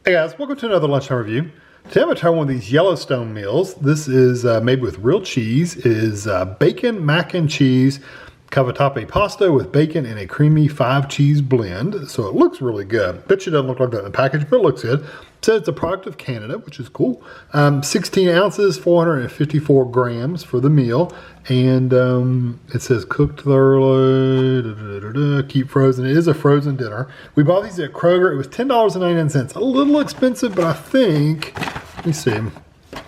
Hey guys, welcome to another Lunchtime Review. Today I'm going to try one of these Yellowstone meals. This is made with real cheese. It is bacon mac and cheese cavatappi pasta with bacon and a creamy 5-cheese blend. So it looks really good. Bet you it doesn't look like that in the package, but it looks good. It says it's a product of Canada, which is cool. 16 ounces, 454 grams for the meal. And it says cooked thoroughly, keep frozen. It is a frozen dinner. We bought these at Kroger. It was $10.99. A little expensive, but I think, let me see.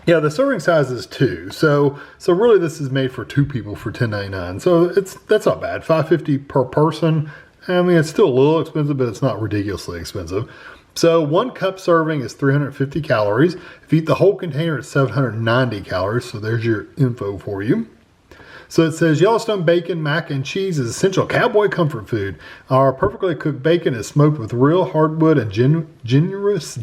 Yeah, the serving size is 2. So really this is made for 2 people for $10.99. So that's not bad. $5.50 per person. I mean, it's still a little expensive, but it's not ridiculously expensive. So 1 cup serving is 350 calories. If you eat the whole container, it's 790 calories. So there's your info for you. So it says Yellowstone Bacon Mac and Cheese is essential cowboy comfort food. Our perfectly cooked bacon is smoked with real hardwood and generously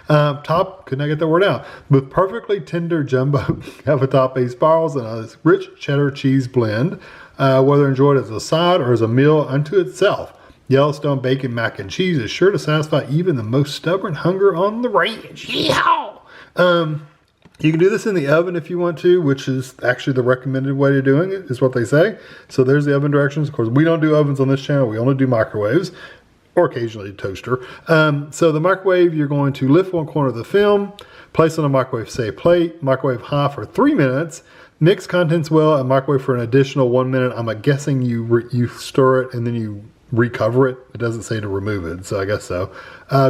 topped, could not get that word out, with perfectly tender jumbo cavatappi spirals and a rich cheddar cheese blend, whether enjoyed as a side or as a meal unto itself. Yellowstone Bacon Mac and Cheese is sure to satisfy even the most stubborn hunger on the range. Yeehaw! You can do this in the oven if you want to, which is actually the recommended way to doing it, is what they say. So there's the oven directions. Of course, we don't do ovens on this channel. We only do microwaves, or occasionally a toaster. So the microwave, you're going to lift 1 corner of the film, place on a microwave safe plate, microwave high for 3 minutes, mix contents well, and microwave for an additional 1 minute. I'm guessing you stir it and then you recover it. It doesn't say to remove it, so I guess so.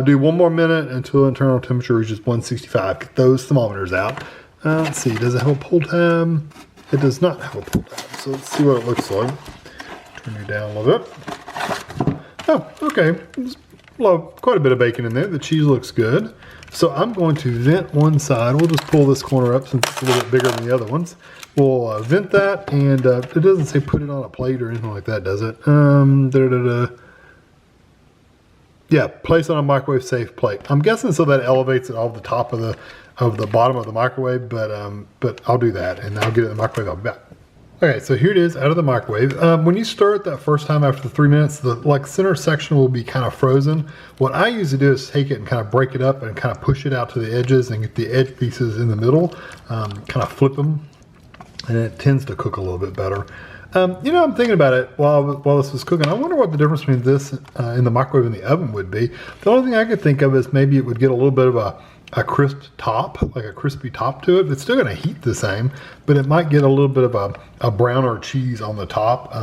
Do 1 more minute until internal temperature reaches 165. Get those thermometers out. Let's see, does it have a pull tab? It does not have a pull tab, so let's see what it looks like. Turn you down a little bit. Oh, okay. There's quite a bit of bacon in there. The cheese looks good. So I'm going to vent one side. We'll just pull this corner up since it's a little bit bigger than the other ones. We'll vent that, and it doesn't say put it on a plate or anything like that, does it? Yeah, place on a microwave safe plate. I'm guessing so that elevates it off the top of the bottom of the microwave, but I'll do that, and I'll get it in the microwave. I'll be back. Okay, so here it is out of the microwave. When you stir it that first time after the 3 minutes, the center section will be kind of frozen. What I usually do is take it and kind of break it up and kind of push it out to the edges and get the edge pieces in the middle, kind of flip them, and it tends to cook a little bit better. You know, I'm thinking about it while this was cooking. I wonder what the difference between this in the microwave and the oven would be. The only thing I could think of is maybe it would get a little bit of a crisp top, like a crispy top to it. It's still going to heat the same, but it might get a little bit of a browner cheese on the top.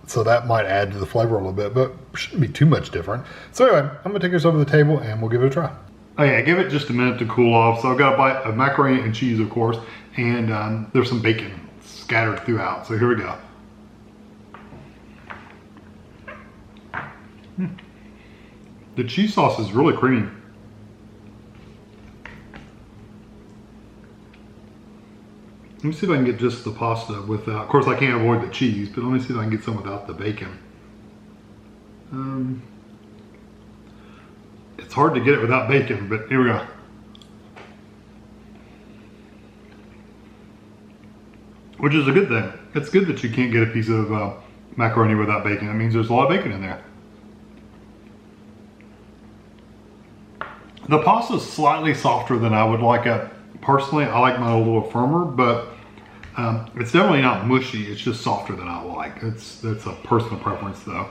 So that might add to the flavor a little bit, but shouldn't be too much different. So anyway, I'm going to take this over the table and we'll give it a try. Okay, give it just a minute to cool off. So I've got a bite of macaroni and cheese, of course, and there's some bacon scattered throughout. So here we go. The cheese sauce is really creamy. Let me see if I can get just the pasta without, of course I can't avoid the cheese, but let me see if I can get some without the bacon. It's hard to get it without bacon, but here we go. Which is a good thing. It's good that you can't get a piece of macaroni without bacon. That means there's a lot of bacon in there. The pasta is slightly softer than I would like it. Personally, I like mine a little firmer, but it's definitely not mushy. It's just softer than I like. That's a personal preference though.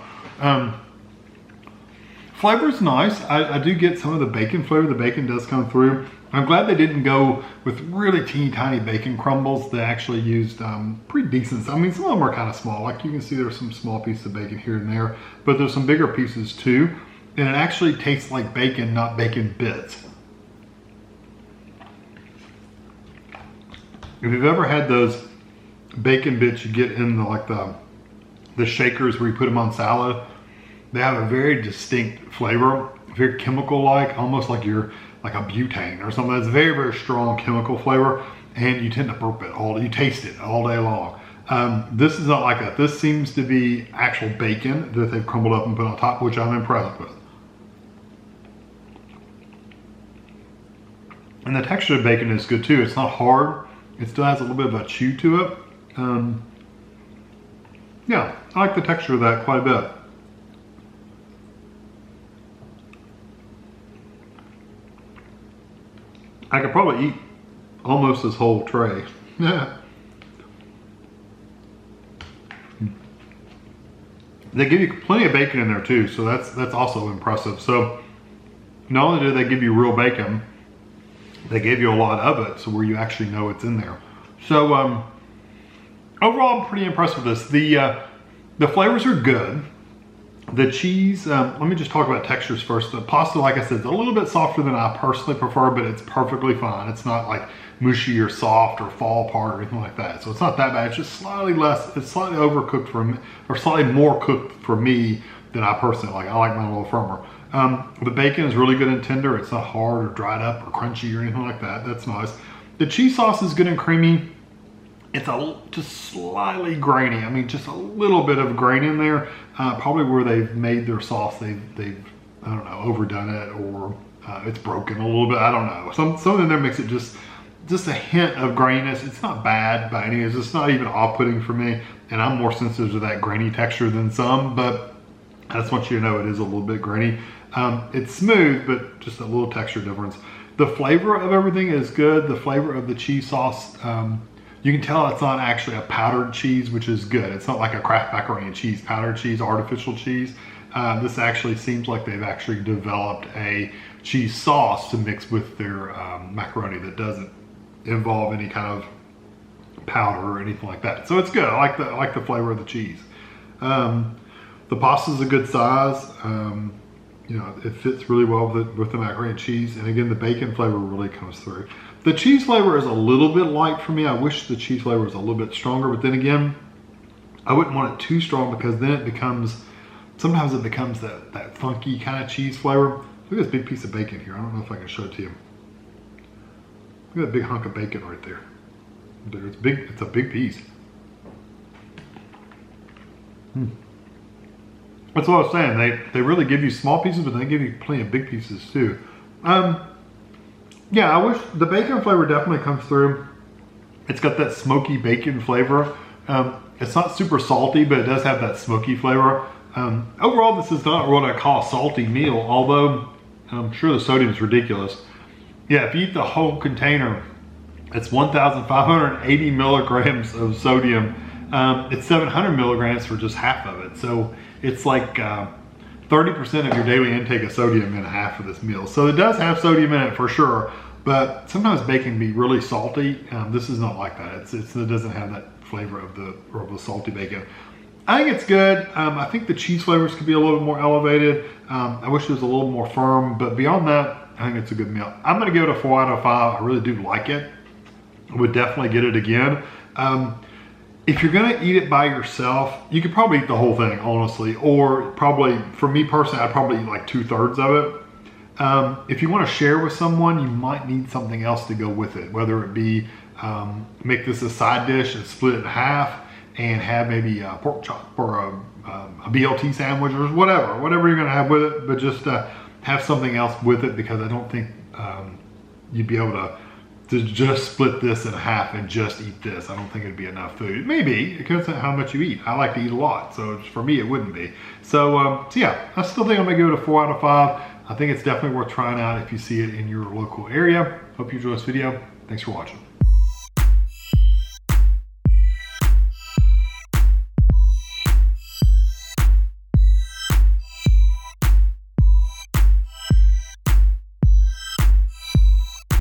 Flavor's nice. I do get some of the bacon flavor. The bacon does come through. I'm glad they didn't go with really teeny tiny bacon crumbles. They actually used pretty decent. I mean, some of them are kind of small. Like you can see there's some small pieces of bacon here and there, but there's some bigger pieces too. And it actually tastes like bacon, not bacon bits. If you've ever had those bacon bits you get in the shakers where you put them on salad, they have a very distinct flavor, very chemical-like, almost like you're like a butane or something. That's a very, very strong chemical flavor, and you tend to burp it you taste it all day long. This is not like that. This seems to be actual bacon that they've crumbled up and put on top, which I'm impressed with. And the texture of bacon is good too. It's not hard. It still has a little bit of a chew to it. Yeah, I like the texture of that quite a bit. I could probably eat almost this whole tray. Yeah. They give you plenty of bacon in there too, so that's also impressive. So not only do they give you real bacon, they gave you a lot of it, so where you actually know it's in there. So overall, I'm pretty impressed with this. The flavors are good. The cheese, let me just talk about textures first. The pasta, like I said, is a little bit softer than I personally prefer, but it's perfectly fine. It's not like mushy or soft or fall apart or anything like that. So it's not that bad. It's just slightly less, it's slightly overcooked for me, or slightly more cooked for me than I personally like. I like mine a little firmer. The bacon is really good and tender. It's not hard or dried up or crunchy or anything like that. That's nice. The cheese sauce is good and creamy. It's just slightly grainy. I mean, just a little bit of grain in there. Probably where they've made their sauce, they've I don't know, overdone it, or it's broken a little bit. I don't know. Something in there makes it just a hint of graininess. It's not bad by any means. It's not even off-putting for me, and I'm more sensitive to that grainy texture than some, but I just want you to know it is a little bit grainy. It's smooth, but just a little texture difference. The flavor of everything is good. The flavor of the cheese sauce, you can tell it's not actually a powdered cheese, which is good. It's not like a Kraft macaroni and cheese, powdered cheese, artificial cheese. This actually seems like they've actually developed a cheese sauce to mix with their macaroni that doesn't involve any kind of powder or anything like that. So it's good. I like the flavor of the cheese. The pasta is a good size. You know, it fits really well with the macaroni and cheese. And again, the bacon flavor really comes through. The cheese flavor is a little bit light for me. I wish the cheese flavor was a little bit stronger, but then again, I wouldn't want it too strong because then it becomes, sometimes it becomes that funky kind of cheese flavor. Look at this big piece of bacon here. I don't know if I can show it to you. Look at that big hunk of bacon right there. It's big. It's a big piece. That's what I was saying. They really give you small pieces, but they give you plenty of big pieces too. Yeah, I wish the bacon flavor definitely comes through. It's got that smoky bacon flavor. It's not super salty, but it does have that smoky flavor. Overall, this is not what I call a salty meal, although I'm sure the sodium is ridiculous. Yeah, if you eat the whole container, it's 1,580 milligrams of sodium. It's 700 milligrams for just half of it. So it's like 30% of your daily intake of sodium in half of this meal. So it does have sodium in it for sure, but sometimes bacon can be really salty. This is not like that. It doesn't have that flavor of the salty bacon. I think it's good. I think the cheese flavors could be a little bit more elevated. I wish it was a little more firm, but beyond that, I think it's a good meal. I'm gonna give it a 4 out of 5. I really do like it. I would definitely get it again. If you're gonna eat it by yourself, you could probably eat the whole thing, honestly, or probably, for me personally, I'd probably eat like 2/3 of it. If you wanna share with someone, you might need something else to go with it, whether it be make this a side dish and split it in half and have maybe a pork chop or a BLT sandwich or whatever you're gonna have with it, but just have something else with it, because I don't think you'd be able to just split this in half and just eat this. I don't think it'd be enough food. Maybe, it depends on how much you eat. I like to eat a lot, so for me it wouldn't be. So yeah, I still think I'm gonna give it a 4 out of 5. I think it's definitely worth trying out if you see it in your local area. Hope you enjoyed this video. Thanks for watching.